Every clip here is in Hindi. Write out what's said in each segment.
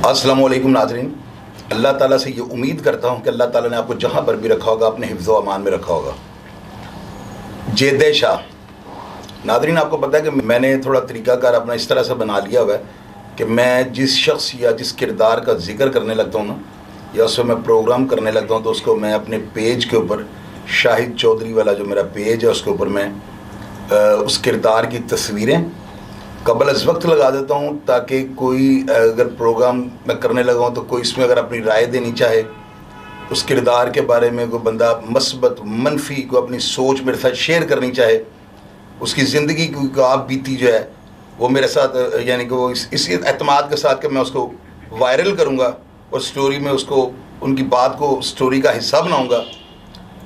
अस्सलामु अलैकुम नाज़रीन। अल्लाह ताला से ये उम्मीद करता हूँ कि अल्लाह ताला ने आपको जहाँ पर भी रखा होगा अपने हिफ्ज़ व अमान में रखा होगा। जेदे शाह नाज़रीन, आपको पता है कि मैंने थोड़ा तरीक़ाकार अपना इस तरह से बना लिया हुआ है कि मैं जिस शख्स या जिस किरदार का ज़िक्र करने लगता हूँ ना, या उसमें मैं प्रोग्राम करने लगता हूँ, तो उसको मैं अपने पेज के ऊपर, शाहिद चौधरी वाला जो मेरा पेज है, उसके ऊपर मैं उस किरदार की तस्वीरें कबल अज़ वक्त लगा देता हूँ, ताकि कोई अगर प्रोग्राम मैं करने लगा हूँ तो कोई इसमें अगर अपनी राय देनी चाहे, उस किरदार के बारे में कोई बंदा मस्बत मनफी को अपनी सोच मेरे साथ शेयर करनी चाहे, उसकी ज़िंदगी की आप बीती जो है वो मेरे साथ, यानी कि वो इसी एतमाद के साथ कि मैं उसको वायरल करूँगा और स्टोरी में उसको, उनकी बात को स्टोरी का हिस्सा बनाऊँगा।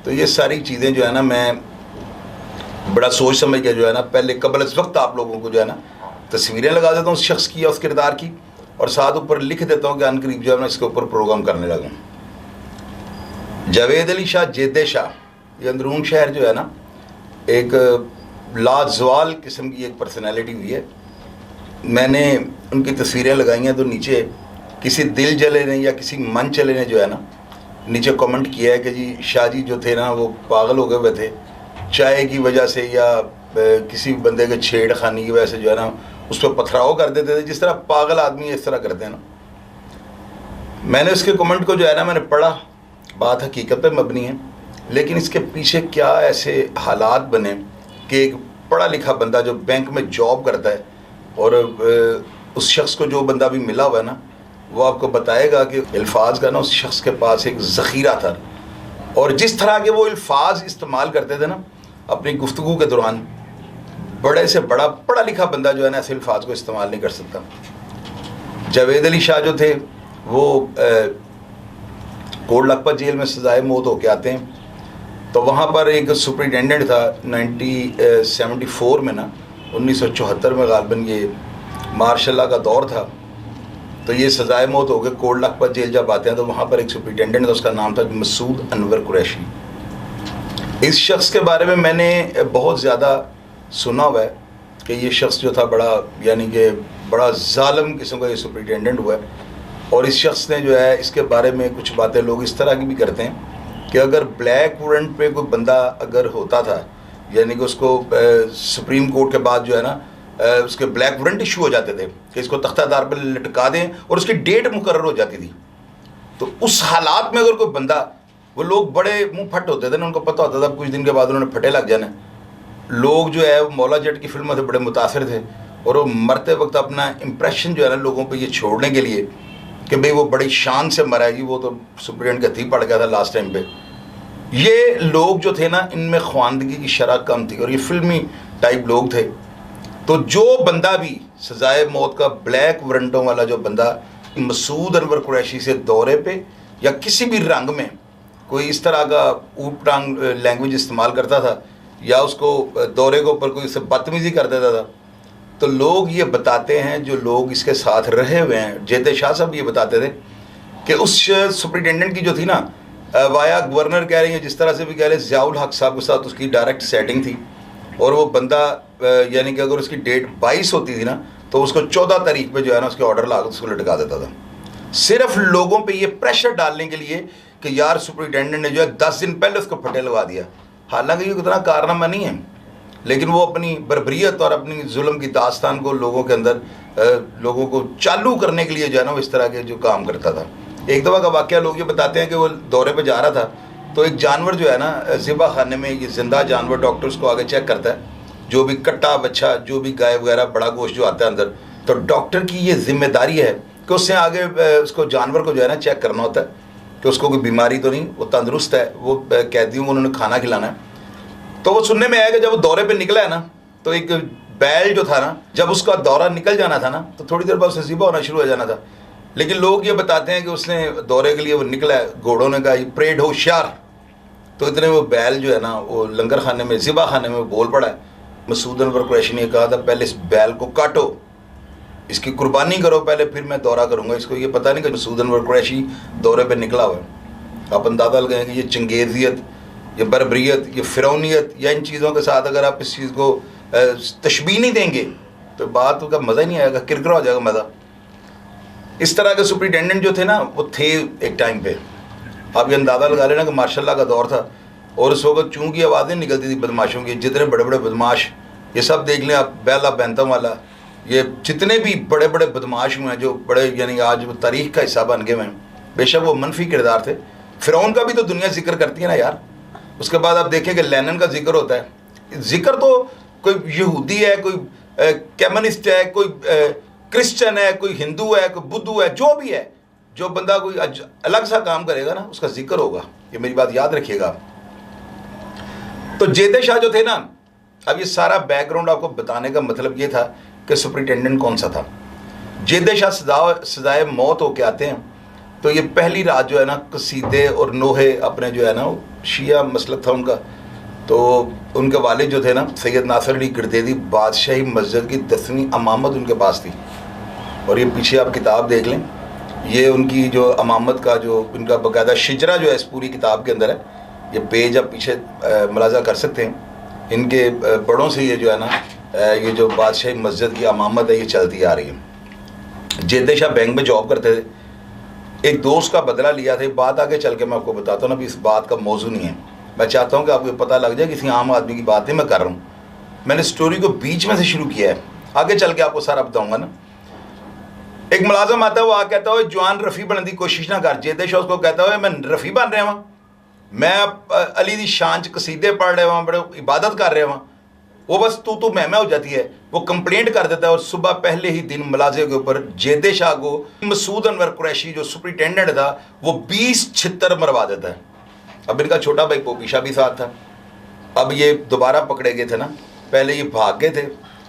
तो ये सारी चीज़ें जो है ना, मैं बड़ा सोच समझ के जो है ना, पहले कबल अज़ वक्त आप लोगों को जो है ना तस्वीरें लगा देता हूँ उस शख्स की या उस किरदार की, और साथ ऊपर लिख देता हूँ कि अनकरीब जो है मैं इसके ऊपर प्रोग्राम करने लगा हूँ। जावेद अली शाह जेदे शाह, ये अंदरून शहर जो है ना, एक लाजवाल किस्म की एक पर्सनैलिटी हुई है। मैंने उनकी तस्वीरें लगाई हैं तो नीचे किसी दिल जले ने या किसी मन चले ने जो है ना, नीचे कमेंट किया है कि जी शाह जी जो थे ना वो पागल हो गए हुए थे, चाय की वजह से या किसी बंदे के छेड़खानी की वजह से जो है ना उस पर पथराव कर देते थे, जिस तरह पागल आदमी इस तरह करते हैं ना। मैंने उसके कमेंट को जो है ना मैंने पढ़ा, बात हकीकत पे मबनी है, लेकिन इसके पीछे क्या ऐसे हालात बने कि एक पढ़ा लिखा बंदा जो बैंक में जॉब करता है, और उस शख्स को जो बंदा भी मिला हुआ है ना, वो आपको बताएगा कि अल्फाज का ना उस शख्स के पास एक ज़ख़ीरा था, और जिस तरह के वो अल्फाज इस्तेमाल करते थे ना अपनी गुफ्तगू के दौरान, बड़े से बड़ा पढ़ा लिखा बंदा जो है ना ऐसे अल्फाज को इस्तेमाल नहीं कर सकता। जावेद अली शाह जो थे वो कोट लखपत जेल में सजाए मौत होके आते हैं, तो वहाँ पर एक सुपरिटेंडेंट था 1974 में ना, 1974 में गालिबन ये मार्शल का दौर था, तो ये सजाए मौत हो गए। कोट लखपत जेल जब आते हैं तो वहाँ पर एक सुपरिटेंडेंट था, उसका नाम था मसूद अनवर कुरैशी। इस शख्स के बारे में मैंने बहुत ज़्यादा सुना हुआ है कि ये शख्स जो था बड़ा, यानी कि बड़ा ज़ालिम किस्म का ये सुपरिटेंडेंट हुआ है, और इस शख्स ने जो है इसके बारे में कुछ बातें लोग इस तरह की भी करते हैं कि अगर ब्लैक वारंट पे कोई बंदा अगर होता था, यानी कि उसको सुप्रीम कोर्ट के बाद जो है ना उसके ब्लैक वारंट इशू हो जाते थे कि इसको तख्तादार पर लटका दें और उसकी डेट मुकर्रर हो जाती थी, तो उस हालात में अगर कोई बंदा, वो लोग बड़े मुंह फट होते थे ना, उनको पता होता था कुछ दिन के बाद उन्होंने फटे लग जाना। लोग जो है वो मौला जट की फिल्मों से बड़े मुतासिर थे, और वो मरते वक्त अपना इम्प्रेशन जो है ना लोगों पे ये छोड़ने के लिए कि भाई वो बड़ी शान से मरा है, वो तो सुप्रीडेंट का थी पड़ गया था लास्ट टाइम पे। ये लोग जो थे ना इनमें ख्वानदगी की शरह कम थी और ये फिल्मी टाइप लोग थे। तो जो बंदा भी सजाए मौत का ब्लैक वारंटों वाला जो बंदा मसूद अनवर कुरैशी से दौरे पे या किसी भी रंग में कोई इस तरह का ऊट टांग लैंग्वेज इस्तेमाल करता था, या उसको दौरे के ऊपर कोई उससे बदतमीज़ी कर देता था, तो लोग ये बताते हैं, जो लोग इसके साथ रहे हुए हैं, जेदे शाह साहब ये बताते थे कि उस सुपरिटेंडेंट की जो थी ना, वाया गवर्नर कह रही है, जिस तरह से भी कह रहे, ज़ियाउल हक साहब के साथ उसकी डायरेक्ट सेटिंग थी, और वो बंदा यानी कि अगर उसकी डेट 22 होती थी ना तो उसको 14 तारीख पे जो है ना उसके ऑर्डर ला कर उसको लटका देता था, सिर्फ लोगों पे ये प्रेशर डालने के लिए कि यार सुपरिटेंडेंट ने जो है 10 दिन पहले उसको फटे लगा दिया। हालांकि ये इतना कारनामा नहीं है, लेकिन वो अपनी बर्बरियत और अपनी जुल्म की दास्तान को लोगों के अंदर, लोगों को चालू करने के लिए जो है ना वो इस तरह के जो काम करता था। एक दफ़ा का वाक़या लोग ये बताते हैं कि वो दौरे पे जा रहा था, तो एक जानवर जो है ना ज़िबा खाने में, ये जिंदा जानवर डॉक्टर उसको आगे चेक करता है, जो भी कट्टा बच्चा, जो भी गाय वगैरह बड़ा गोश्त जो आता है अंदर, तो डॉक्टर की ये जिम्मेदारी है कि उससे आगे उसको जानवर को जो है ना चेक करना होता है कि उसको कोई बीमारी तो नहीं, वो तंदुरुस्त है, वो कैदियों को उन्होंने खाना खिलाना है। तो वो सुनने में आया कि जब वो दौरे पे निकला है ना, तो एक बैल जो था ना, जब उसका दौरा निकल जाना था ना तो थोड़ी देर बाद उसे ज़िबा होना शुरू हो जाना था। लेकिन लोग ये बताते हैं कि उसने दौरे के लिए वो निकला है, घोड़ों ने कहा परेड होशियार, तो इतने वो बैल जो है ना वो लंगर खाने में, ज़िबा खाने में बोल पड़ा है। मसूद अनवर कुरैशी ने कहा था पहले इस बैल को काटो, इसकी कुर्बानी करो पहले, फिर मैं दौरा करूँगा। इसको ये पता नहीं कि मसूद अनवर कुरैशी दौरे पर निकला हुआ है। आप अंदाज़ा लगाएं कि ये चंगेज़ियत, ये बर्बरियत, ये फ़िरौनियत, या इन चीज़ों के साथ अगर आप इस चीज़ को तशबीह नहीं देंगे तो बात का मज़ा ही नहीं आएगा, किरकिरा हो जाएगा मज़ा। इस तरह के सुपरिटेंडेंट जो थे ना वो थे एक टाइम पे। आप ये अंदाज़ा लगा लेना कि मार्शल का दौर था और उस वक्त चूँ की आवाज़ें निकलती थी बदमाशों की। जितने बड़े बड़े बदमाश ये सब देख लें आप, बेला बैंतम वाला, ये जितने भी बड़े बड़े बदमाश हुए हैं जो बड़े यानी आज वो तारीख़ का हिस्सा बन गए हैं, बेशक वो मनफी किरदार थे। फ़िरौन का भी तो दुनिया जिक्र करती है ना यार। उसके बाद आप देखें कि लेनिन का जिक्र होता है। जिक्र तो कोई यहूदी है, कोई कम्युनिस्ट है, कोई क्रिश्चियन है, कोई हिंदू है, कोई बुद्धू है, जो भी है, जो बंदा कोई अलग सा काम करेगा ना उसका जिक्र होगा। ये मेरी बात याद रखिएगा। तो जेदे शाह जो थे ना, अब ये सारा बैकग्राउंड आपको बताने का मतलब ये था कि सुपरिटेंडेंट कौन सा था। जेदे शाह सजाए मौत होके आते हैं तो ये पहली रात जो है ना कसीदे और नोहे अपने जो है ना शिया मसलक था उनका, तो उनके वालिद जो थे ना सैयद नासिर अली गिरदेदी, बादशाही मस्जिद की 10वीं अमामत उनके पास थी। और ये पीछे आप किताब देख लें, ये उनकी जो अमामत का जो इनका बाकायदा शिजरा जो है इस पूरी किताब के अंदर है। ये पेज आप पीछे मुलाजा कर सकते हैं। इनके बड़ों से ये जो है ना ये जो बादशाही मस्जिद की अमामत है ये चलती आ रही है। जेदे शाह बैंक में जॉब करते थे। एक दोस्त का बदला लिया था। बात आगे चल के मैं आपको बताता हूँ ना, अभी इस बात का मौजू नहीं है। मैं चाहता हूँ कि आपको पता लग जाए, किसी आम आदमी की बात नहीं मैं कर रहा हूँ। मैंने स्टोरी को बीच में से शुरू किया है, आगे चल के आपको सारा बताऊँगा ना। एक मुलाजम आता है, वो आ कहता है जवान रफ़ी बनने की कोशिश ना कर। जेदे शाह उसको कहता है मैं रफ़ी बन रहा हूँ, मैं अली दी शान च कसीदे पढ़ रहा हूँ, बड़े इबादत कर रहा हूँ। वो बस तू मैं हो जाती है। वो कंप्लेंट कर देता है और सुबह पहले ही दिन मुलाजे के ऊपर जेदे शाह को मसूद अनवर कुरैशी जो सुपरिटेंडेंट था वो 20 छितर मरवा देता है। अब इनका छोटा भाई पोपीशा भी साथ था। अब ये दोबारा पकड़े गए थे ना, पहले ये भाग गए थे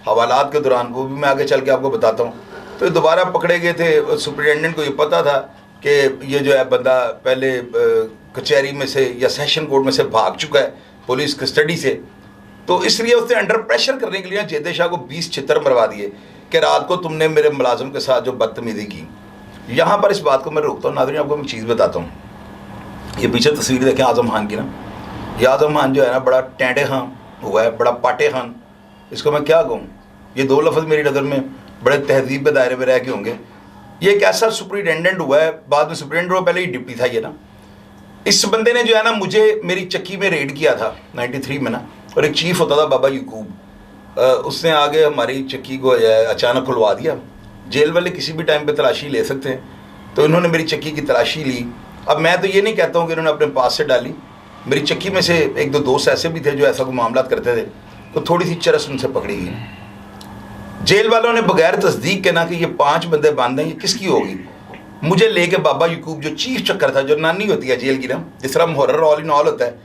हवालात के दौरान, वो भी मैं आगे चल के आपको बताता हूँ। तो दोबारा पकड़े गए थे। सुपरिटेंडेंट को ये पता था कि ये जो है बंदा पहले कचहरी में से या सेशन कोर्ट में से भाग चुका है पुलिस कस्टडी से, तो इसलिए उसने अंडर प्रेशर करने के लिए जेदे शाह को 20 छितर मरवा दिए कि रात को तुमने मेरे मुलाजिम के साथ जो बदतमीजी की। यहाँ पर इस बात को मैं रोकता हूँ नाज़रीन, आपको मैं चीज़ बताता हूँ। ये पीछे तस्वीर देखें आज़म खान की ना, ये आज़म खान जो है ना बड़ा टेंडे खान हुआ है, बड़ा पाटे खान, इसको मैं क्या कहूँ। ये दो लफ्ज़ मेरी नज़र में बड़े तहजीब के दायरे में रह के होंगे। ये एक ऐसा सुपरिटेंडेंट हुआ है, बाद में सुपरिटेंडेंट हुआ, पहले ही डिप्टी था ये ना। इस बंदे ने जो है ना मुझे मेरी चक्की में रेड किया था 93 में ना, और एक चीफ़ होता था बाबा यकूब, उसने आगे हमारी चक्की को अचानक खुलवा दिया। जेल वाले किसी भी टाइम पे तलाशी ले सकते हैं, तो इन्होंने मेरी चक्की की तलाशी ली। अब मैं तो ये नहीं कहता हूँ कि इन्होंने अपने पास से डाली, मेरी चक्की में से एक दो दोस्त ऐसे भी थे जो ऐसा कोई मामला करते थे, तो थोड़ी सी चरस उनसे पकड़ी गई। जेल वालों ने बगैर तस्दीक के ना कि ये 5 बंदे बंद हैं, ये किसकी होगी, मुझे लेके बाबा यकूब जो चीफ चक्कर था, जो नानी होती है जेल की ना, जिस तरह मुहर्रर ऑल इन ऑल होता है,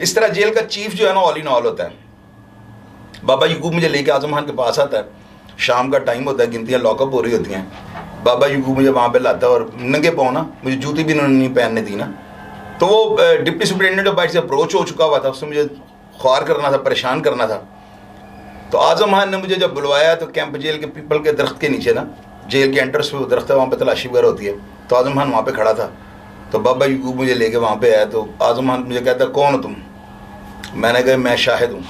इस तरह जेल का चीफ जो है ना ऑल इन ऑल होता है। बाबा यकूब मुझे लेके आज़म खान के पास आता है, शाम का टाइम होता है, गिनतियाँ लॉकअप हो रही होती हैं। बाबा यकूब मुझे वहाँ पे लाता है और नंगे पाँव ना, मुझे जूती भी उन्होंने नहीं पहनने दी ना। तो वो डिप्टी सुपरिटेंडेंट ऑफ बाइट से अप्रोच हो चुका हुआ था, उससे मुझे ख्वार करना था, परेशान करना था। तो आज़म खान ने मुझे जब बुलवाया तो कैंप जेल के पीपल के दरख्त के नीचे ना, जेल के एंट्रेंस पे वो दरख्त है, वहाँ पे तलाशी वगैरह होती है, तो आज़म खान वहाँ पे खड़ा था। तो बाबा यकूब मुझे लेके वहाँ पे आया, तो आज़म खान मुझे कहता कौन हो तुम, मैंने कहा मैं शाहिद हूँ।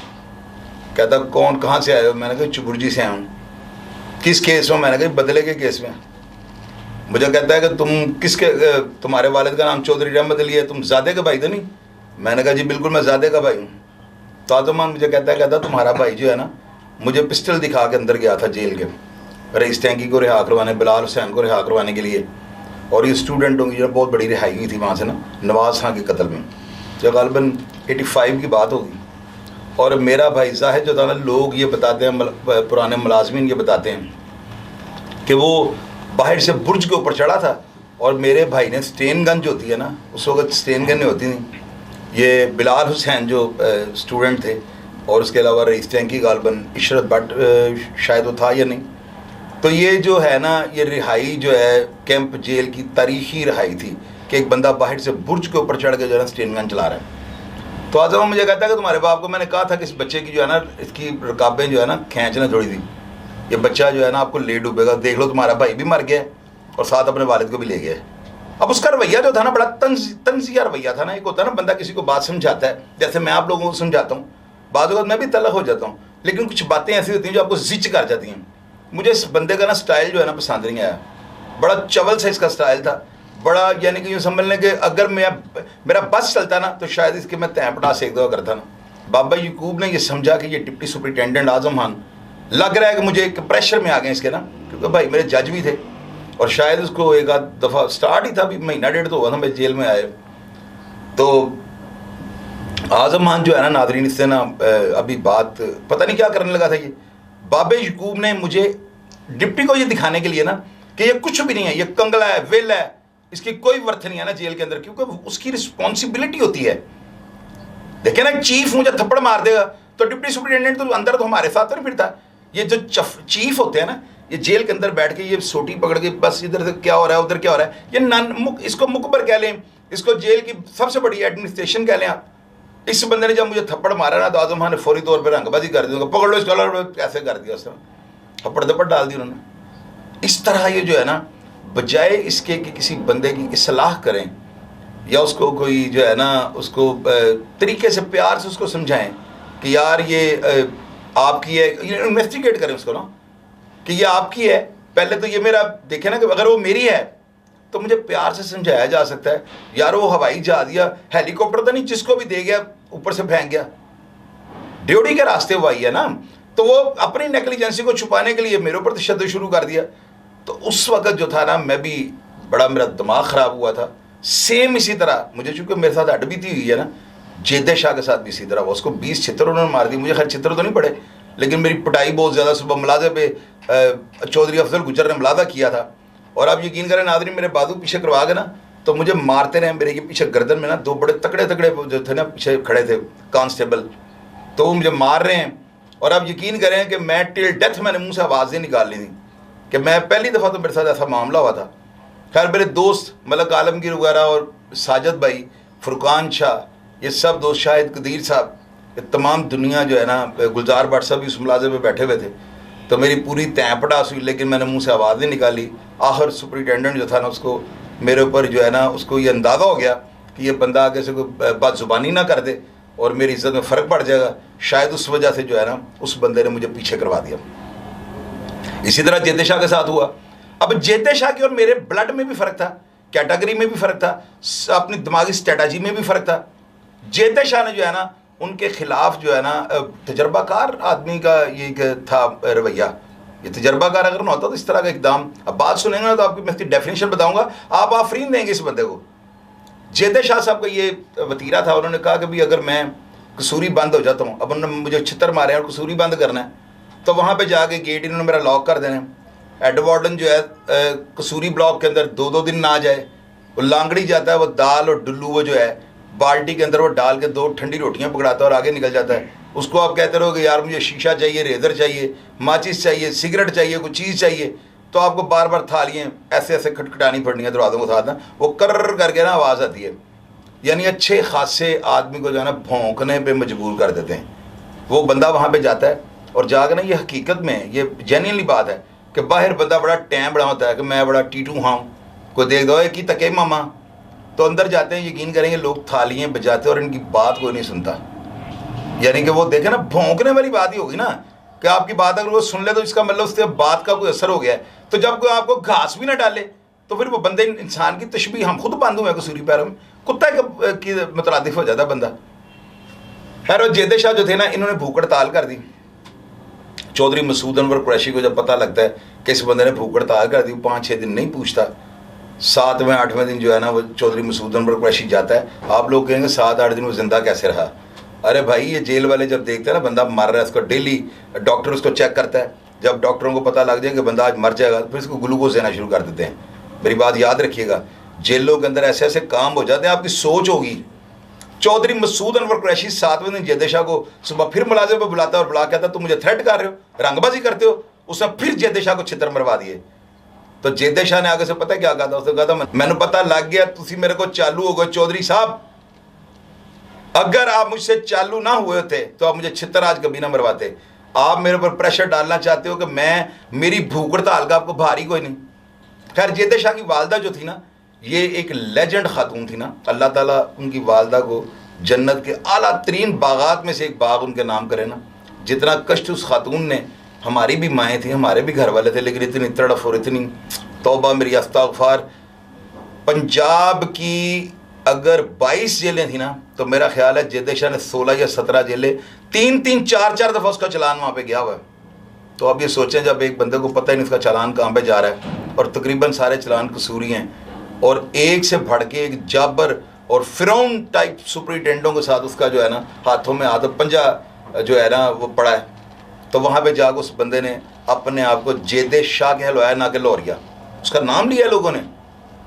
कहता कौन, कहाँ से आए हो, मैंने कहा चुबुर्जी से आया हूँ। किस केस में, मैंने कहा बदले के केस में। मुझे कहता है कि तुम किसके, तुम्हारे वालिद का नाम चौधरी रहमत अली है, तुम ज़ादे का भाई तो नहीं। मैंने कहा जी बिल्कुल मैं ज़ादे का भाई हूँ। तो आज़म खान मुझे कहता तुम्हारा भाई जो है ना, मुझे पिस्टल दिखा के अंदर गया था जेल के, रईस टैंकी को रिहा करवाने, बिलाल हुसैन को रिहा करवाने के लिए। और ये स्टूडेंटों की जो बहुत बड़ी रिहाई हुई थी वहाँ से ना, नवाज़ खां के कत्ल में, जो ग़ालिबन 85 की बात होगी। और मेरा भाई जाहिद जो था ना, लोग ये बताते हैं, पुराने मुलाजमीन ये बताते हैं कि वो बाहर से बुर्ज के ऊपर चढ़ा था और मेरे भाई ने स्टेन गन जो होती है ना, उस वक्त स्टेन गन नहीं होती थी, ये बिलाल हुसैन जो स्टूडेंट थे और उसके अलावा रईस टैंकी ग़ालिबन इशरत भट्ट शायद वो था या नहीं। तो ये जो है ना, ये रिहाई जो है कैंप जेल की तारीख़ी रिहाई थी कि एक बंदा बाहर से बुर्ज के ऊपर चढ़ के जो है ना स्टेन गन चला रहा है। तो आज़म मुझे कहता है कि तुम्हारे बाप को मैंने कहा था कि इस बच्चे की जो है ना, इसकी रकाबें जो है ना खींचना थोड़ी थी, ये बच्चा जो है ना आपको ले डूबेगा, देख लो तुम्हारा भाई भी मर गया और साथ अपने वालिद को भी ले गया। अब उसका रवैया जो था ना बड़ा तंजिया रवैया था ना। एक होता है ना बंदा किसी को बात समझाता है, जैसे मैं आप लोगों को समझाता हूँ, बाद वक्त मैं भी तलख हो जाता हूँ, लेकिन कुछ बातें ऐसी होती हैं जो आपको जिच कर जाती हैं। मुझे इस बंदे का ना स्टाइल जो है ना पसंद नहीं आया। बड़ा चवल सा इसका स्टाइल था, बड़ा यानी कि यूँ समझ लें कि अगर मेरा बस चलता ना तो शायद इसके मैं तैंपड़ा सेक दो करता ना। बाबा यकूब ने ये समझा कि ये डिप्टी सुपरिटेंडेंट आजम खान लग रहा है कि मुझे एक प्रेशर में आ गए इसके ना, क्योंकि भाई मेरे जज भी थे और शायद उसको एक आध दफ़ा स्टार्ट ही था, अभी महीना डेढ़ तो हुआ था मैं जेल में आए। तो आजम खान जो है ना नादरीन, इससे ना अभी बात पता नहीं क्या करने लगा था ये। बाबे यकूब ने मुझे डिप्टी को ये दिखाने के लिए ना कि ये कुछ भी नहीं है, ये कंगला है, वेला है, इसकी कोई वर्थ नहीं है ना जेल के अंदर, क्योंकि उसकी रिस्पॉन्सिबिलिटी होती है। देखे ना चीफ मुझे थप्पड़ मार देगा तो डिप्टी सुपरिटेंडेंट तो अंदर तो हमारे साथ तो नहीं फिरता। ये जो चीफ होते हैं ना, ये जेल के अंदर बैठ के ये सोटी पकड़ के बस इधर से क्या हो रहा है उधर क्या हो रहा है, ये इसको मुकबर कह लें, इसको जेल की सबसे बड़ी एडमिनिस्ट्रेशन कह लें आप। इस बंदे ने जब मुझे थप्पड़ मारा ना तो आजम खान ने फौरी तौर पर रंगबाजी कर दी, पकड़ लो इसको, कैसे कर दिया उसने, थप्पड़ थप्पड़ डाल दी उन्होंने। इस तरह ये जो है ना, बजाय इसके कि किसी बंदे की इस्लाह करें या उसको कोई जो है ना उसको तरीके से प्यार से उसको समझाएं कि यार ये आपकी है, इन्वेस्टिगेट करें उसको ना कि ये आपकी है। पहले तो ये मेरा देखे ना कि अगर वो मेरी है तो मुझे प्यार से समझाया जा सकता है, यार वो हवाई जहाज दिया, हेलीकॉप्टर तो नहीं जिसको भी दे गया ऊपर से फेंक गया, ड्यूटी के रास्ते वो आई है ना, तो वो अपनी नेग्लिजेंसी को छुपाने के लिए मेरे ऊपर तशद्दुद शुरू कर दिया। तो उस वक्त जो था ना मैं भी बड़ा, मेरा दिमाग ख़राब हुआ था। सेम इसी तरह मुझे, चूँकि मेरे साथ अडबीती हुई है ना, जेदे शाह के साथ भी इसी तरह हुआ। उसको 20 छितर उन्होंने मार दी, मुझे खैर छितर तो नहीं पड़े, लेकिन मेरी पिटाई बहुत ज़्यादा सुबह मुलाजे पे चौधरी अफजल गुजर ने मुलादा किया था। और आप यकीन करें नाज़रीन, मेरे बाजू पीछे करवा के ना तो मुझे मारते रहे। मेरे ये पीछे गर्दन में ना 2 बड़े तकड़े तकड़े जो थे ना पीछे खड़े थे कांस्टेबल, तो वो मुझे मार रहे हैं। और आप यकीन करें कि मैं टिल डेथ मैंने मुँह से आवाज़ें निकाल ली थी कि मैं पहली दफ़ा तो मेरे साथ ऐसा मामला हुआ था। खैर मेरे दोस्त मलक आलमगीर वगैरह और साजिद भाई, फुरकान शाह, ये सब दोस्त, शाहिद कदीर साहब, ये तमाम दुनिया जो है ना, गुलजार भट्ट साहब भी उस मुलाजे में बैठे हुए थे। तो मेरी पूरी तैंपड़ास हुई, लेकिन मैंने मुंह से आवाज़ नहीं निकाली। आखिर सुपरिटेंडेंट जो था ना, उसको मेरे ऊपर जो है ना उसको ये अंदाज़ा हो गया कि ये बंदा आगे से कोई बात ज़ुबानी ना कर दे और मेरी इज़्ज़त में फ़र्क पड़ जाएगा। शायद उस वजह से जो है ना उस बंदे ने मुझे पीछे करवा दिया। इसी तरह जेदे शाह के साथ हुआ। अब जेदे शाह के और मेरे ब्लड में भी फ़र्क था, कैटेगरी में भी फ़र्क था, अपनी दिमागी स्ट्रेटजी में भी फ़र्क था। जेदे शाह ने जो है ना उनके ख़िलाफ़ जो है ना, तजर्बाकार आदमी का ये था रवैया। ये तजर्बाकार अगर ना होता तो इस तरह का इकदाम, अब बात सुनेंगे ना तो आपकी मैं इसकी डेफिनेशन बताऊंगा, आप आफरीन देंगे इस बंदे को। जेदे शाह साहब का ये वतीरा था, उन्होंने कहा कि भाई अगर मैं कसूरी बंद हो जाता हूँ, अब उन्होंने मुझे छितर मारे और कसूरी बंद करना है, तो वहाँ पे जाके गेट इन्होंने मेरा लॉक कर देना है। हेड वार्डन जो है कसूरी ब्लॉक के अंदर 2-2 दिन ना आ जाए, वो लांगड़ी जाता है, वो दाल और डुल्लू वो जो है बाल्टी के अंदर वो डाल के 2 ठंडी रोटियाँ पकड़ाता है और आगे निकल जाता है। उसको आप कहते रहो कि यार मुझे शीशा चाहिए, रेजर चाहिए, माचिस चाहिए, सिगरेट चाहिए, कुछ चीज़ चाहिए, तो आपको बार बार थालियाँ ऐसे ऐसे खटखटानी पड़नी है दरवाज़ों के साथ ना, वो कर करके ना आवाज़ आती है। यानी अच्छे खासे आदमी को जो है ना भौंकने पे मजबूर कर देते हैं। वो बंदा वहाँ पे जाता है और जाकर ना, ये हकीकत में ये जेन्युइनली बात है कि बाहर बंदा बड़ा टैम बड़ा होता है कि मैं बड़ा टीटू हाँ, कोई देख दो कि तके मामा, तो अंदर जाते हैं, यकीन करेंगे लोग थालियाँ बजाते और इनकी बात कोई नहीं सुनता। यानी कि वो देखे ना, भौंकने वाली बात ही होगी ना कि आपकी बात अगर वो सुन ले तो इसका मतलब उससे बात का कोई असर हो गया है। तो जब कोई आपको घास भी ना डाले तो फिर वो बंदे, इंसान की तशबीह हम खुद बांधू हैं कसूरी पैरों में, कुत्ता की मुतरादिफ हो जाता बंदा। खैर वो जेदे शाह जो थे ना, इन्होंने भूख हड़ताल कर दी। चौधरी मसूद अनवर कुरैशी को जब पता लगता है कि इस बंदे ने भूख हड़ताल कर दी, 5-6 दिन नहीं पूछता, 7वें-8वें दिन जो है ना वो चौधरी मसूद अनवर कुरैशी जाता है। आप लोग कहेंगे 7-8 दिन वो जिंदा कैसे रहा? अरे भाई ये जेल वाले जब देखते हैं ना बंदा मर रहा है, उसको डेली डॉक्टर उसको चेक करता है। जब डॉक्टरों को पता लग जाए कि बंदा आज मर जाएगा, फिर इसको ग्लूकोज देना शुरू कर देते हैं। मेरी बात याद रखिएगा, जेलों के अंदर ऐसे ऐसे काम हो जाते हैं, आपकी सोच होगी। चौधरी मसूद अनवर कुरैशी 7वें दिन जेदे शाह को सुबह फिर मुलाजिम पर बुलाता और बुला कहता तुम मुझे थ्रेट कर रहे हो, रंगबाजी करते हो। उसने फिर जेदे शाह को छितर मरवा दिए। तो जेदे शाह ने आगे से पता क्या कहा था, उसने कहा था मैंने पता लग गया तुसी मेरे को चालू हो गए चौधरी साहब, अगर आप मुझसे चालू ना हुए थे तो आप मुझे छितर आज कभी ना मरवाते। आप मेरे पर प्रेशर डालना चाहते हो कि मैं, मेरी भूख हड़ताल का आपको भारी कोई नहीं। खैर जेदे शाह की वालदा जो थी ना, ये एक लेजेंड खातून थी ना, अल्लाह ताला उनकी वालदा को जन्नत के आला तरीन बागात में से एक बाग उनके नाम करे ना। जितना कष्ट उस खातून ने, हमारी भी माएँ थी, हमारे भी घर वाले थे, लेकिन इतनी तड़फ और इतनी तौबा मेरी अस्तगफार। पंजाब की अगर 22 जेलें थी ना, तो मेरा ख्याल है जैद शाह ने 16 या 17 जेलें, 3-3 4-4 दफ़ा उसका चलान वहाँ पे गया हुआ है। तो अब ये सोचें, जब एक बंदे को पता ही नहीं उसका चालान कहाँ पे जा रहा है और तकरीबन सारे चलान कसूरी हैं, और एक से भड़ के एक जाबर और फिरौन टाइप सुपरिटेंडेंटों के साथ उसका जो है ना हाथों में हाथ पंजा जो है ना वो पड़ा है, तो वहाँ पे जाकर उस बंदे ने अपने आप को जैद शाह कहलवाया, ना कि लौरिया। उसका नाम लिया लोगों ने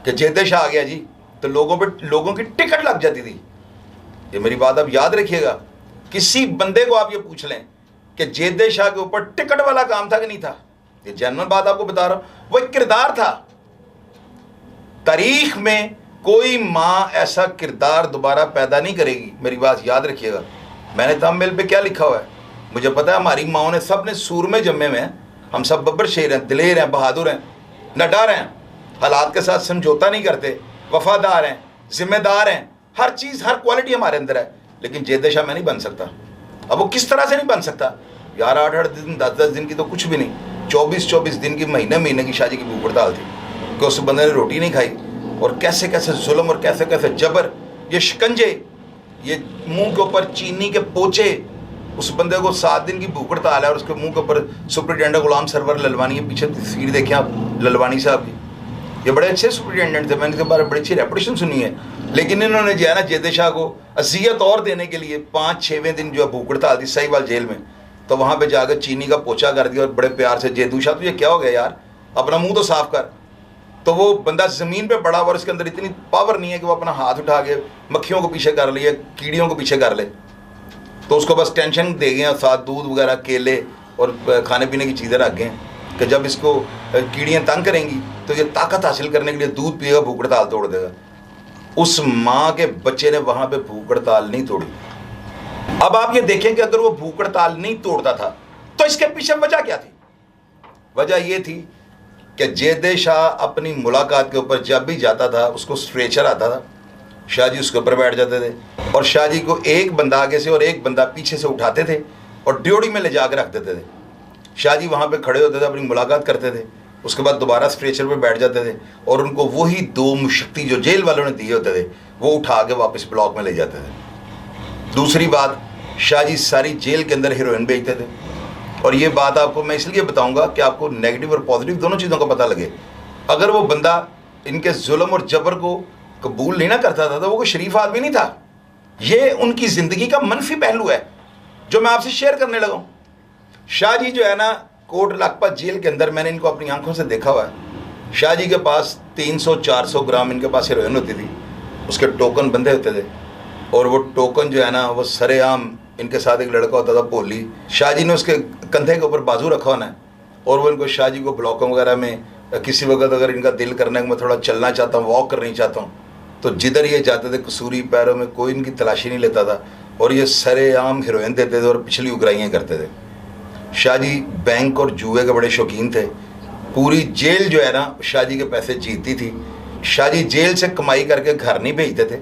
कि जैद शाह आ गया जी, तो लोगों की टिकट लग जाती थी। ये मेरी बात आप याद रखिएगा, किसी बंदे को आप ये पूछ लें कि जैद शाह के ऊपर टिकट वाला काम था कि नहीं था। ये जनरल बात आपको बता रहा हूं, वो एक किरदार था। तारीख में कोई माँ ऐसा किरदार दोबारा पैदा नहीं करेगी, मेरी बात याद रखिएगा। मैंने थंबनेल पे क्या लिखा हुआ है मुझे पता है, हमारी माओ ने सब ने सूर में जम्मे में हैं, हम सब बब्बर शेर हैं, दिलेर हैं, बहादुर हैं, नडार हैं, हालात के साथ समझौता नहीं करते, वफादार हैं, जिम्मेदार हैं, हर चीज़ हर क्वालिटी हमारे अंदर है। लेकिन जैद शाह मैं नहीं बन सकता। अब वो किस तरह से नहीं बन सकता यार, 8-8 दिन 10-10 दिन की तो कुछ भी नहीं, 24-24 दिन की महीने की शादी की भूख हड़ताल थी कि उस बंदे ने रोटी नहीं खाई, और कैसे कैसे जुल्म और कैसे कैसे जबर, ये शिकंजे, ये मुंह के ऊपर चीनी के पोचे। उस बंदे को 7 दिन की भूख हड़ताल है और उसके मुंह के ऊपर सुपरिटेंडेंट गुलाम सरवर ललवानी है, पीछे तस्वीर देखें आप ललवानी साहब की। ये बड़े अच्छे सुपरिटेंडेंट थे, मैंने इनके बारे में बड़ी अच्छी रेपुटेशन सुनी है, लेकिन इन्होंने जो है ना जैद शाह को अजियत और देने के लिए 5-6वें दिन जो है भूख हड़ताल थी सहीवाल जेल में, तो वहाँ पे जाकर चीनी का पोछा कर दिया और बड़े प्यार से, जैदू शाह तुझे क्या हो गया यार, अपना मुंह तो साफ कर। तो वो बंदा ज़मीन पे पड़ा और उसके अंदर इतनी पावर नहीं है कि वो अपना हाथ उठा के मक्खियों को पीछे कर ले या कीड़ियों को पीछे कर ले, तो उसको बस टेंशन दे गए, साथ दूध वगैरह केले और खाने पीने की चीज़ें रख गए कि जब इसको कीड़ियाँ तंग करेंगी तो ये ताकत हासिल करने के लिए दूध पिएगा, भूख हड़ताल तोड़ देगा। उस माँ के बच्चे ने वहाँ पे भूख हड़ताल नहीं तोड़ी। अब आप ये देखें कि अगर वो भूख हड़ताल नहीं तोड़ता था तो इसके पीछे वजह क्या थी। वजह ये थी कि जैद शाह अपनी मुलाकात के ऊपर जब भी जाता था उसको स्ट्रेचर आता था, शाह जी उसके ऊपर बैठ जाते थे और शाह जी को एक बंदा आगे से और एक बंदा पीछे से उठाते थे और ड्योढ़ी में ले जाकर रख देते थे। शाह जी वहाँ पे खड़े होते थे, अपनी मुलाकात करते थे, उसके बाद दोबारा स्ट्रेचर पे बैठ जाते थे और उनको वही 2 मुशक्ति जो जेल वालों ने दिए होते थे वो उठा के वापस ब्लॉक में ले जाते थे। दूसरी बात, शाह जी सारी जेल के अंदर हीरोइन बेचते थे, और ये बात आपको मैं इसलिए बताऊंगा कि आपको नेगेटिव और पॉजिटिव दोनों चीज़ों का पता लगे। अगर वो बंदा इनके जुल्म और जबर को कबूल नहीं ना करता था तो वो कोई शरीफ आदमी नहीं था। ये उनकी ज़िंदगी का मनफी पहलू है जो मैं आपसे शेयर करने लगा हूँ। शाह जी जो है ना कोट लखपत जेल के अंदर, मैंने इनको अपनी आंखों से देखा हुआ है। शाह जी के पास 300-400 ग्राम इनके पास हीरोइन होती थी, उसके टोकन बंधे होते थे, और वो टोकन जो है ना वो सरेआम इनके साथ एक लड़का होता था भोली, शाह जी ने उसके कंधे के ऊपर बाजू रखा होना है और वो इनको शाह जी को ब्लॉकों वगैरह में किसी वक्त अगर इनका दिल करने में थोड़ा चलना चाहता हूँ, वॉक करना चाहता हूँ, तो जिधर ये जाते थे कसूरी पैरों में कोई इनकी तलाशी नहीं लेता था और ये सरेआम हीरोइन देते थे और पिछली उगराइयाँ करते थे। शाह जी बैंक और जुए के बड़े शौकीन थे। पूरी जेल जो है ना शाह जी के पैसे जीतती थी। शाह जी जेल से कमाई करके घर नहीं भेजते थे,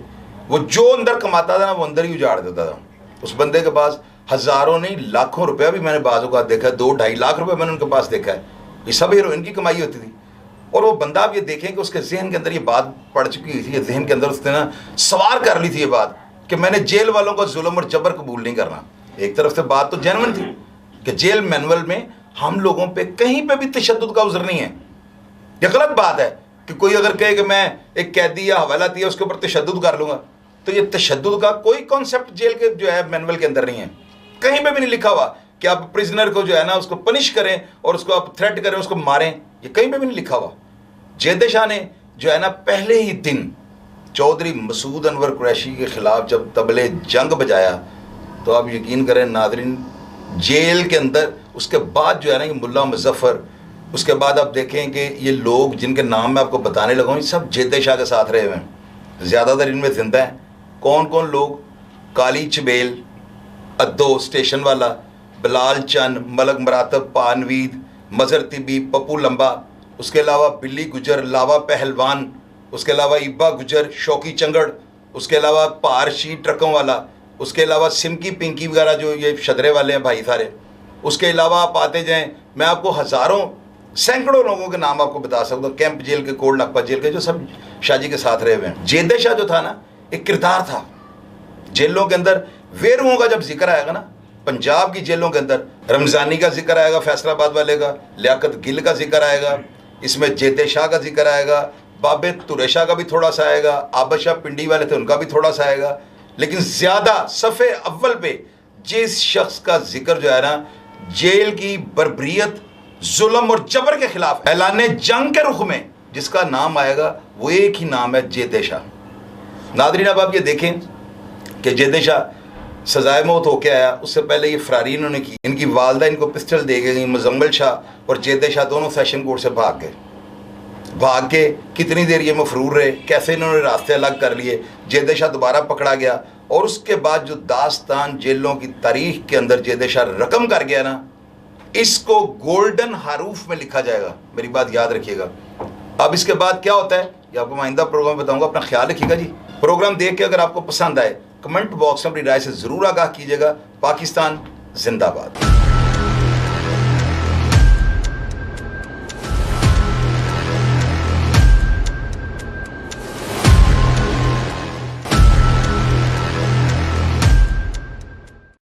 वो जो अंदर कमाता था ना वो अंदर ही उजाड़ देता था। उस बंदे के पास हज़ारों नहीं लाखों रुपया भी मैंने बाज़ों का देखा है, 2-2.5 लाख रुपए मैंने उनके पास देखा है। ये सब हीरोइन की कमाई होती थी। और वो बंदा आप ये देखें कि उसके जहन के अंदर ये बात पड़ चुकी थी, जहन के अंदर उसने ना सवार कर ली थी ये बात कि मैंने जेल वालों का जुल्म और जबर कबूल नहीं करना। एक तरफ से बात तो जेन्युइन थी कि जेल मैनुअल में हम लोगों पे कहीं पे भी तशद्दुद का उज़र नहीं है। यह गलत बात है कि कोई अगर कहे कि मैं एक कैदी या हवालाती है उसके ऊपर तशद्दुद कर लूँगा, तो ये तशद्दुद का कोई कॉन्सेप्ट जेल के जो है मैनुअल के अंदर नहीं है। कहीं पे भी नहीं लिखा हुआ कि आप प्रिजनर को जो है ना उसको पनिश करें और उसको आप थ्रेट करें, उसको मारें, ये कहीं पे भी नहीं लिखा हुआ। जैद शाह ने जो है ना पहले ही दिन चौधरी मसूद अनवर कुरैशी के ख़िलाफ़ जब तबले जंग बजाया, तो आप यकीन करें नाज़रीन, जेल के अंदर उसके बाद जो है ना ये मुल्ला मुज़फ़्फ़र, उसके बाद आप देखें कि ये लोग जिनके नाम मैं आपको बताने लगा हूँ, सब जैद शाह के साथ रहे हुए हैं, ज़्यादातर इनमें ज़िंदा हैं। कौन कौन लोग? काली चबेल, अद्दो स्टेशन वाला, बिलाल चंद, मलक मरातब, पानवीद, मज़र तिबी, पप्पू लंबा, उसके अलावा बिल्ली गुजर, लावा पहलवान, उसके अलावा इब्बा गुजर, शौकी चंगड़, उसके अलावा पारशी ट्रकों वाला, उसके अलावा सिमकी पिंकी वगैरह जो ये शदरे वाले हैं भाई सारे। उसके अलावा आप आते जाएँ, मैं आपको हज़ारों सैकड़ों लोगों के नाम आपको बता सकता हूँ, कैंप जेल के, कोल्ड नकपा जेल के, जो सब शाहजी के साथ रहे हुए हैं। जेदे शाह जो था ना, एक किरदार था जेलों के अंदर। वेरुओं का जब जिक्र आएगा ना, पंजाब की जेलों के अंदर रमज़ानी का जिक्र आएगा, फैसलाबाद वाले का, लियाकत गिल का जिक्र आएगा, इसमें जेदे शाह का जिक्र आएगा, बाबे तुरे शाह का भी थोड़ा सा आएगा, आबद शाह पिंडी वाले थे उनका भी थोड़ा सा आएगा, लेकिन ज़्यादा सफ़े अव्वल पे जिस शख्स का जिक्र जो है ना, जेल की बर्बरियत, जुल्म और जबर के खिलाफ ऐलान जंग के रुख में जिसका नाम आएगा, वो एक ही नाम है, जेदे शाह। नादरीन, अब आप ये देखें कि जेदे शाह सजाए मौत होके आया, उससे पहले ये फरारी इन्होंने की। इनकी वालदा इनको पिस्टल दे गई। मुजम्मिल शाह और जेदे शाह दोनों सेशन कोर्ट से भाग के कितनी देर ये मफरूर रहे, कैसे इन्होंने रास्ते अलग कर लिए। जेदे शाह दोबारा पकड़ा गया और उसके बाद जो दास्तान जेलों की तारीख के अंदर जेदे शाह रकम कर गया ना, इसको गोल्डन हरूफ में लिखा जाएगा। मेरी बात याद रखिएगा। अब इसके बाद क्या होता है ये आपको आइंदा प्रोग्राम में बताऊंगा। अपना ख्याल रखिएगा जी। प्रोग्राम देख के अगर आपको पसंद आए, कमेंट बॉक्स में अपनी राय से ज़रूर आगाह कीजिएगा। पाकिस्तान जिंदाबाद।